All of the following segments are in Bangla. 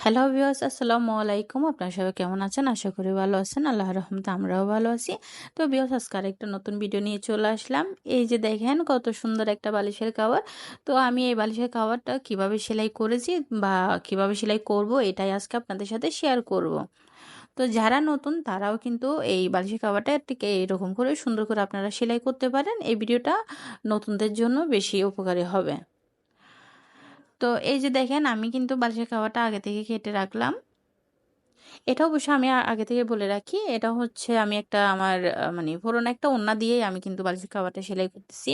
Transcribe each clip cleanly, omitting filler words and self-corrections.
হ্যালো ভিউয়ার্স, আসসালামু আলাইকুম। আপনারা সবাই কেমন আছেন? আশা করি ভালো আছেন। আল্লাহর রহমতে আমরাও ভালো আছি। তো ভিউয়ার্স, আজকে আরেকটা নতুন ভিডিও নিয়ে চলে আসলাম। এই যে দেখেন কত সুন্দর একটা বালিশের কভার। তো আমি এই বালিশের কভারটা কিভাবে সেলাই করেছি বা কিভাবে সেলাই করব, এটাই আজকে আপনাদের সাথে শেয়ার করব। তো যারা নতুন তারাও কিন্তু এই বালিশের কভারটা ঠিক এইরকম করে সুন্দর করে আপনারা সেলাই করতে পারেন। এই ভিডিওটা নতুনদের জন্য বেশি উপকারী হবে। তো এই যে দেখেন, আমি কিন্তু বালিশের কভারটা আগে থেকে কেটে রাখলাম। এটা অবশ্য আমি আগে থেকে বলে রাখি। এটা হচ্ছে আমি একটা আমার মানে পুরনো একটা ওড়না দিয়েই আমি কিন্তু বালিশের কাভারটা সেলাই করতেছি।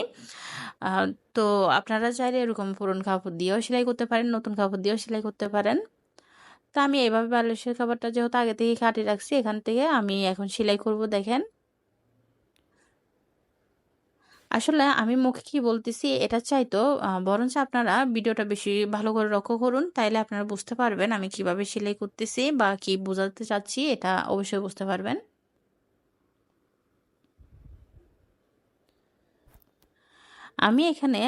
আ তো আপনারা চাইলে এরকম পুরনো কাপড় দিয়েও সেলাই করতে পারেন, নতুন কাপড় দিয়েও সেলাই করতে পারেন। তো আমি এভাবে বালিশের কাভারটা যেহেতু আগে থেকেই কাটিয়ে রাখছি, এখান থেকে আমি এখন সেলাই করব দেখেন। আসলে আমি মুখে কি বলতেছি এটার চাইতেও বরঞ্চ আপনারা ভিডিওটা বেশি ভালো করে লক্ষ্য করুন। তাইলে আপনারা বুঝতে পারবেন আমি কিভাবে সেলাই করতেছি বা কি বোঝাতে চাচ্ছি, এটা অবশ্যই বুঝতে পারবেন। আমি এখানে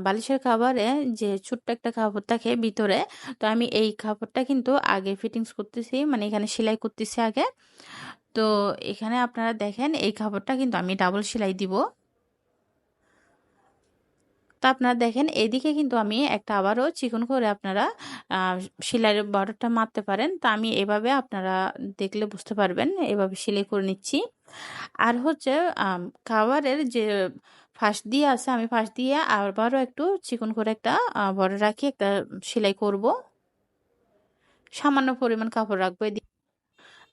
বালিশের কাভারে যে ছোট্ট একটা কাপড় থাকে ভিতরে, তো আমি এই কাপড়টা কিন্তু আগে ফিটিংস করতেছি, মানে এখানে সেলাই করতেছি আগে। তো এখানে আপনারা দেখেন এই কাপড়টা কিন্তু আমি ডাবল সেলাই দিব। তো আপনারা দেখেন এদিকে কিন্তু আমি একটা আবারও চিকন করে আপনারা আ সেলাইয়ের বর্ডারটা মারতে পারেন। তো আমি এভাবে আপনারা দেখলে বুঝতে পারবেন, এভাবে সেলাই করে নিচ্ছি। আর হচ্ছে কাভারের যে ফাঁস দিয়ে আছে, আমি ফাঁস দিয়ে আবারও একটু চিকন করে একটা বর্ডার রাখি, একটা সেলাই করব। সামান্য পরিমাণ কাপড় রাখবো এদিকে।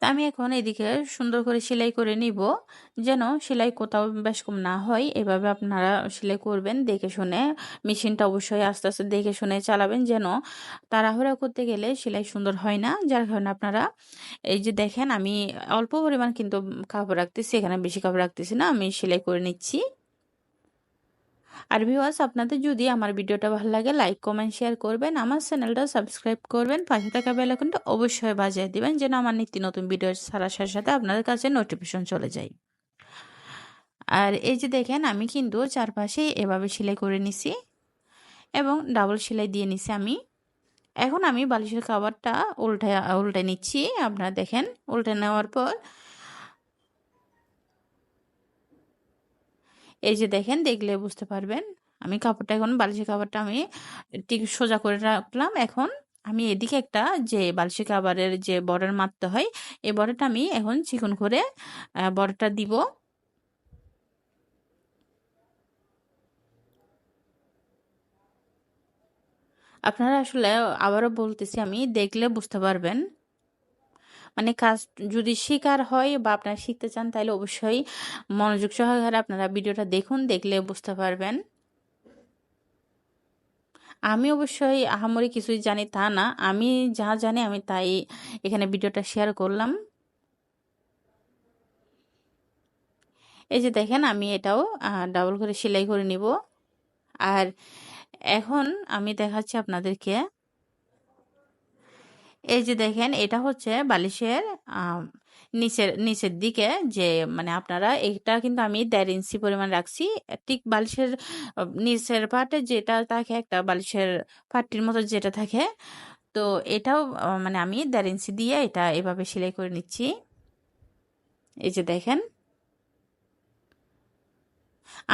তা আমি এখন এদিকে সুন্দর করে সেলাই করে নিব, যেন সেলাই কোথাও বেশ কম না হয়। এভাবে আপনারা সেলাই করবেন দেখে শুনে। মেশিনটা অবশ্যই আস্তে আস্তে দেখে শুনে চালাবেন, যেন তাড়াহুড়া করতে গেলে সেলাই সুন্দর হয় না। যার কারণে আপনারা এই যে দেখেন আমি অল্প পরিমাণ কিন্তু কাপড় রাখতেছি, এখানে বেশি কাপড় রাখতেছি না, আমি সেলাই করে নিচ্ছি। আর ভিউয়ার্স, আপনাদের যদি আমার ভিডিওটা ভালো লাগে লাইক কমেন্ট শেয়ার করবেন, আমার চ্যানেলটা সাবস্ক্রাইব করবেন, পাশে থাকা বেল আইকনটা অবশ্যই বাজিয়ে দিবেন, যেন আমার নিত্য নতুন ভিডিও ছাড়ার সাথে সাথে আপনাদের কাছে নোটিফিকেশন চলে যায়। আর এই যে দেখেন আমি কিন্তু চারপাশে এভাবে সেলাই করে নিছি এবং ডাবল সেলাই দিয়ে নিছি আমি। এখন আমি বালিশের কাভারটা উল্টায় নিচ্ছি। আপনারা দেখেন উল্টে নেওয়ার পর এই যে দেখেন, দেখলে বুঝতে পারবেন। আমি কাপড়টা এখন বালিশের কাভারটা আমি ঠিক সোজা করে রাখলাম। এখন আমি এদিকে একটা যে বালিশের কাভারের যে বর্ডার মারতে হয়, এই বর্ডারটা আমি এখন চিকন করে বর্ডারটা দিব। আপনারা আসলে আবারও বলতেছি, আমি দেখলে বুঝতে পারবেন। মানে কাজ যদি শিকার হয় বা আপনারা শিখতে চান, তাহলে অবশ্যই মনোযোগ সহকারে আপনারা ভিডিওটা দেখুন, দেখলে বুঝতে পারবেন। আমি অবশ্যই আহামরি কিছুই জানি তা না। আমি যা জানি আমি তাই এখানে ভিডিওটা শেয়ার করলাম। এই যে দেখেন আমি এটাও ডাবল করে সেলাই করে নিব। আর এখন আমি দেখাচ্ছি আপনাদেরকে। এই যে দেখেন এটা হচ্ছে বালিশের আম নিচের দিকে যে, মানে আপনারা এটা কিন্তু আমি ১.৫ ইঞ্চি পরিমাণ রাখছি। ঠিক বালিশের নিচের পার্টে যেটা থাকে, একটা বালিশের পাট্টির মতো যেটা থাকে, তো এটাও মানে আমি ১.৫ ইঞ্চি দিয়ে এটা এভাবে সেলাই করে নিচ্ছি। এই যে দেখেন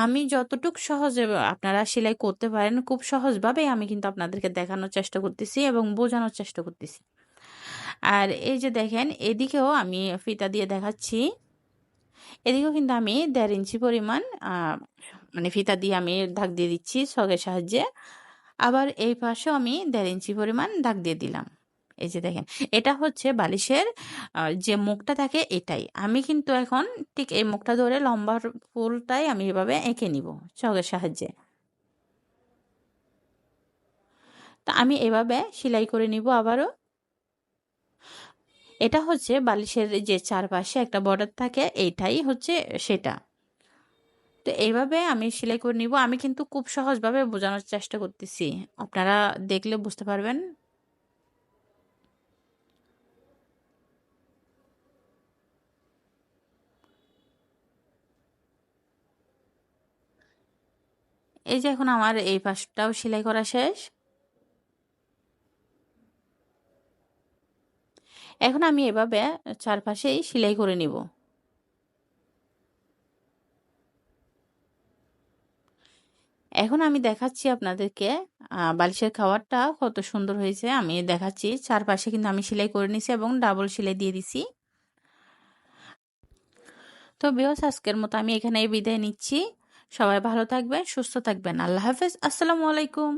আমি যতটুক সহজে আপনারা সেলাই করতে পারেন, খুব সহজভাবেই আমি কিন্তু আপনাদেরকে দেখানোর চেষ্টা করতেছি এবং বোঝানোর চেষ্টা করতেছি। আর এই যে দেখেন এদিকেও আমি ফিতা দিয়ে দেখাচ্ছি। এদিকেও কিন্তু আমি ১.৫ ইঞ্চি পরিমাণ মানে ফিতা দিয়ে আমি দাগ দিয়ে দিচ্ছি ছকের সাহায্যে। আবার এই পাশেও আমি ১.৫ ইঞ্চি পরিমাণ দাগ দিয়ে দিলাম। এই যে দেখেন, এটা হচ্ছে বালিশের যে মুখটা থাকে এটাই। আমি কিন্তু এখন ঠিক এই মুখটা ধরে লম্বা ফুলটাই আমি এভাবে এঁকে নিব ছকের সাহায্যে। তা আমি এভাবে সেলাই করে নিব আবারও। এটা হচ্ছে বালিশের যে চারপাশে একটা বর্ডার থাকে, এইটাই হচ্ছে সেটা। তো এইভাবে আমি সেলাই করে নিব। আমি কিন্তু খুব সহজভাবে বোঝানোর চেষ্টা করতেছি। আপনারা দেখলে বুঝতে পারবেন। এই যে এখন আমার এই পাশটাও সেলাই করা শেষ। এখন আমি এভাবে চারপাশেই সেলাই করে নিব। এখন আমি দেখাচ্ছি আপনাদেরকে বালিশের খাওয়ারটা কত সুন্দর হয়েছে। আমি দেখাচ্ছি চারপাশে কিন্তু আমি সেলাই করে নিছি এবং ডাবল সেলাই দিয়ে দিছি। তো ভিউয়ার্স, আজকের মতো আমি এখানেই বিদায় নিচ্ছি। সবাই ভালো থাকবেন, সুস্থ থাকবেন। আল্লাহ হাফেজ। আসসালামু আলাইকুম।